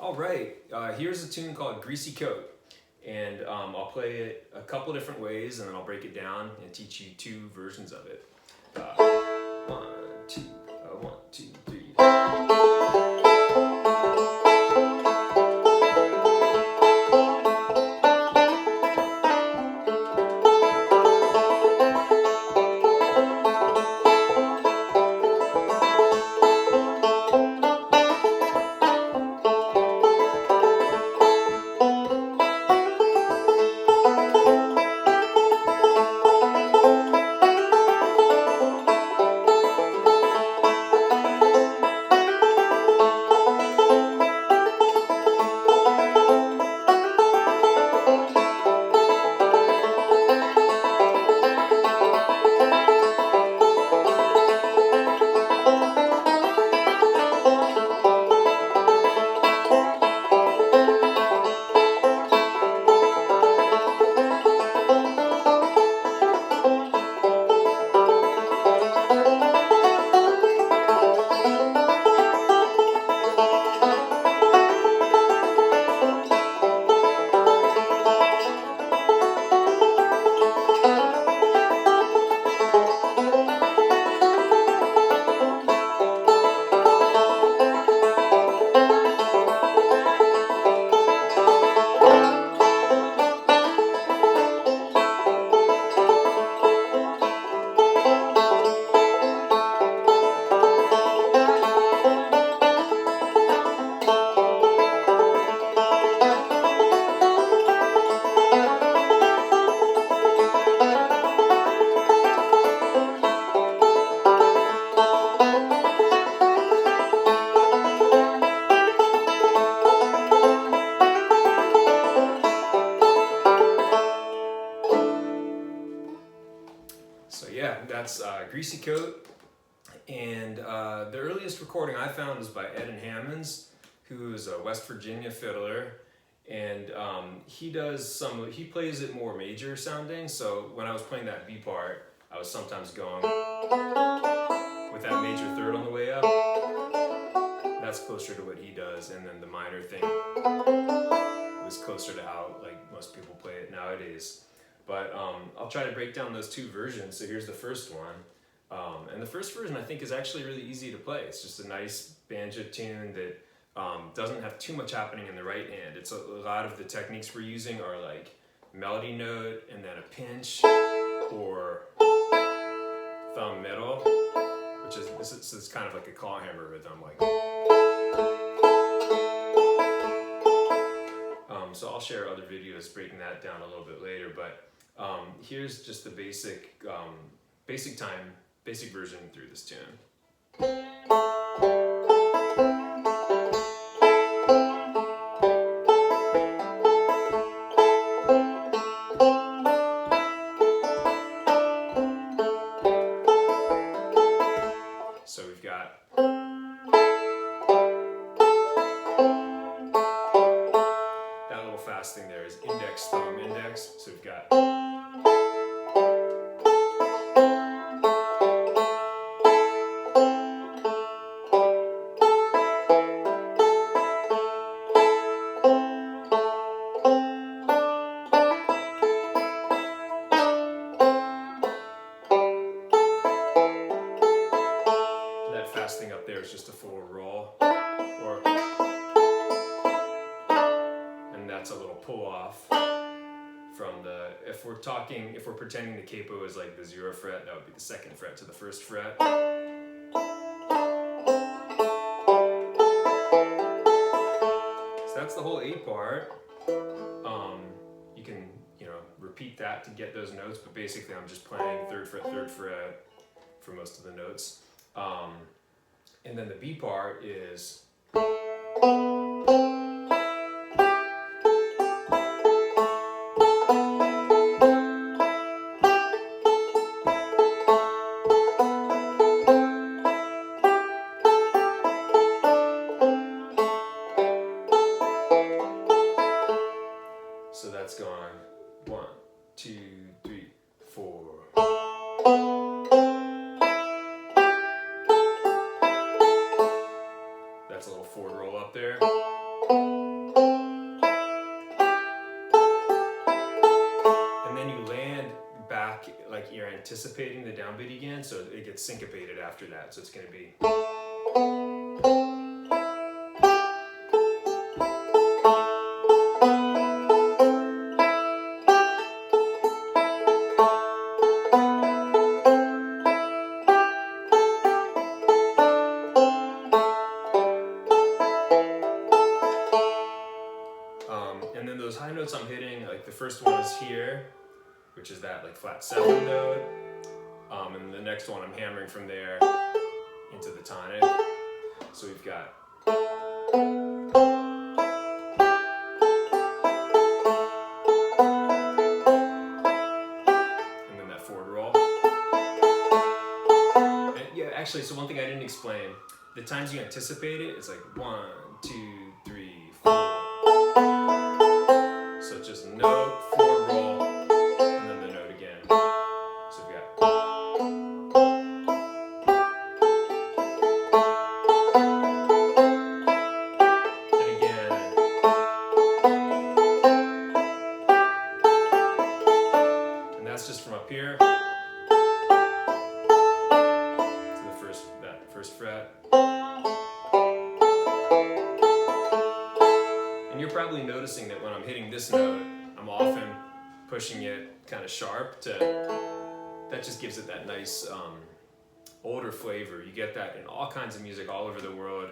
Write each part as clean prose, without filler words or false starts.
All right, here's a tune called Greasy Coat. And I'll play it a couple different ways and then I'll break it down and teach you two versions of it. One, two, one, two, three. So yeah, that's Greasy Coat. And the earliest recording I found was by Ed and Hammonds, who is a West Virginia fiddler. And he plays it more major sounding. So when I was playing that B part, I was sometimes going with that major third on the way up. That's closer to what he does. And then the minor thing was closer to how like most people play it nowadays. But I'll try to break down those two versions. So here's the first one. And the first version I think is actually really easy to play. It's just a nice banjo tune that doesn't have too much happening in the right hand. It's a lot of the techniques we're using are like melody note and then a pinch or thumb middle, which is this is kind of like a claw hammer rhythm, like. So I'll share other videos breaking that down a little bit later, but here's just the basic version through this tune. So we've got that little fast thing there is index, thumb, index. So we've got that fast thing up there is just a full roll, and that's a little pull off from the, if we're pretending the capo is like the 0 fret, that would be the 2nd fret to the 1st fret. So that's the whole A part. You can, repeat that to get those notes, but basically I'm just playing 3rd fret for most of the notes. And then the B part is so that's going 1, 2, 3, 4. That's a little forward roll up there. And then you land back like you're anticipating the downbeat again, so it gets syncopated after that. So it's going to be. And then those high notes I'm hitting, like the first one is here, which is that like flat 7 note. And the next one I'm hammering from there into the tonic. So we've got. And then that forward roll. And yeah, actually, so one thing I didn't explain, the times you anticipate it, it's like 1, 2, 3, 4. So it's just note, forward roll, and then the note again. So we've got. And again. And that's just from up here to that first fret. And you're probably noticing that when I'm hitting this note, I'm often pushing it kind of sharp that just gives it that nice older flavor. You get that in all kinds of music all over the world,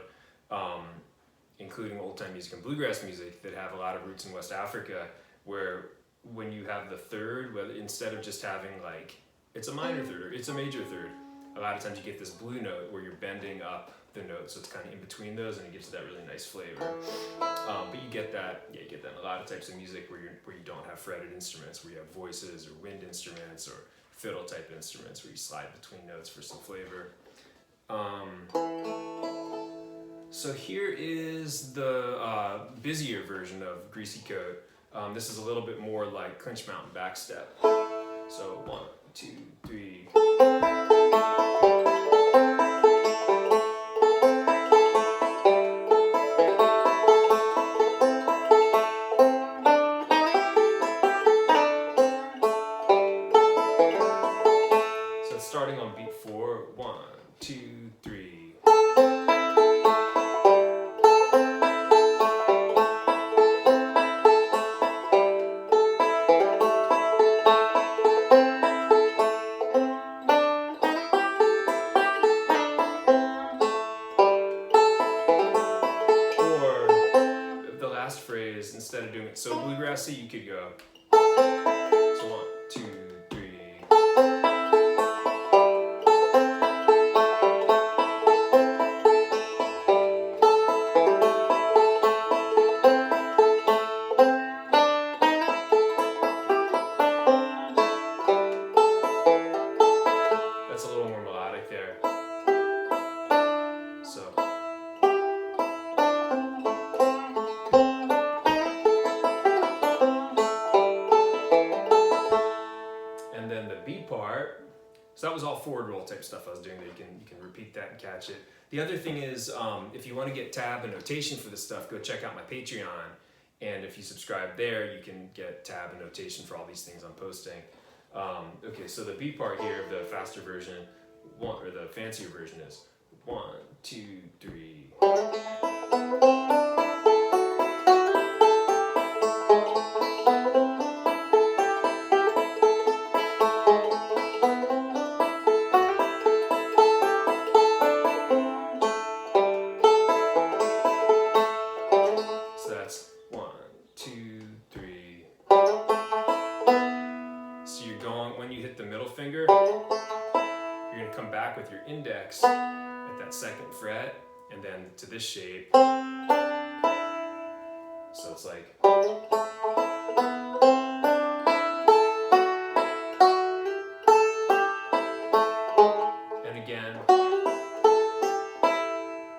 including old-time music and bluegrass music that have a lot of roots in West Africa, where when you have the third, whether instead of just having like, it's a minor third or it's a major third, a lot of times you get this blue note where you're bending up the note, so it's kind of in between those, and it gives it that really nice flavor. But you get that in a lot of types of music where you don't have fretted instruments, where you have voices or wind instruments or fiddle type instruments where you slide between notes for some flavor. So here is the busier version of Greasy Coat. This is a little bit more like Clinch Mountain backstep. So 1, 2, 3. Starting on beat 4, 1, 2, 3. Or the last phrase, instead of doing it so bluegrassy, you could go. So 1, 2, 3. That's a little more melodic there. So. And then the B part, so that was all forward roll type stuff I was doing there. You can repeat that and catch it. The other thing is, if you want to get tab and notation for this stuff, go check out my Patreon. And if you subscribe there, you can get tab and notation for all these things I'm posting. Okay, so the B part here of the faster version, or the fancier version is 1, 2, 3. So that's 1, 2, 3. So you're going, when you hit the middle finger, you're going to come back with your index at that second fret, and then to this shape. So it's like. And again,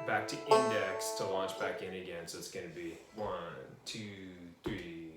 back to index to launch back in again. So it's going to be 1, 2, 3.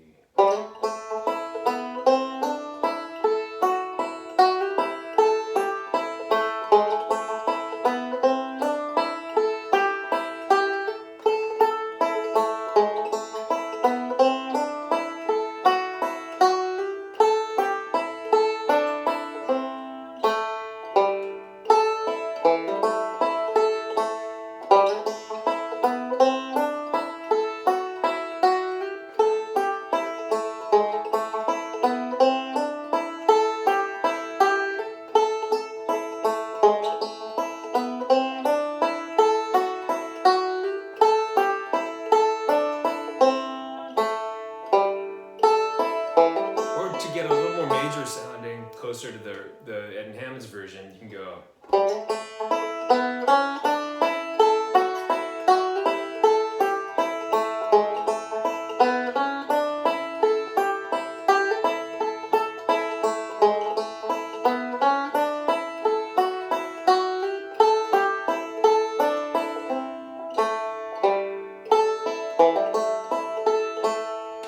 Hammond's version, you can go.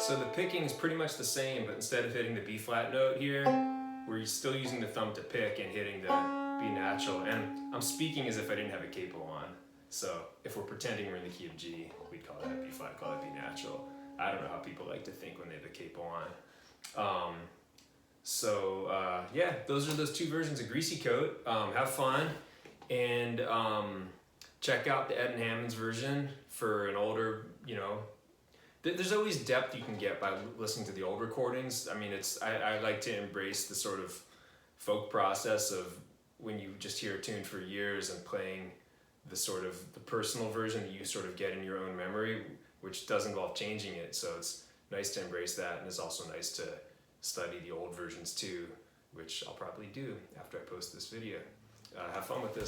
So the picking is pretty much the same, but instead of hitting the B flat note here, we're still using the thumb to pick and hitting the B natural. And I'm speaking as if I didn't have a capo on. So if we're pretending we're in the key of G, we'd call that B flat, call that B natural. I don't know how people like to think when they have a capo on. Yeah, those are those two versions of Greasy Coat. Have fun, and check out the Ed and Hammond's version for an older, there's always depth you can get by listening to the old recordings. I mean, I like to embrace the sort of folk process of when you just hear a tune for years and playing the personal version that you sort of get in your own memory, which does involve changing it. So it's nice to embrace that, and it's also nice to study the old versions too, which I'll probably do after I post this video. Have fun with this.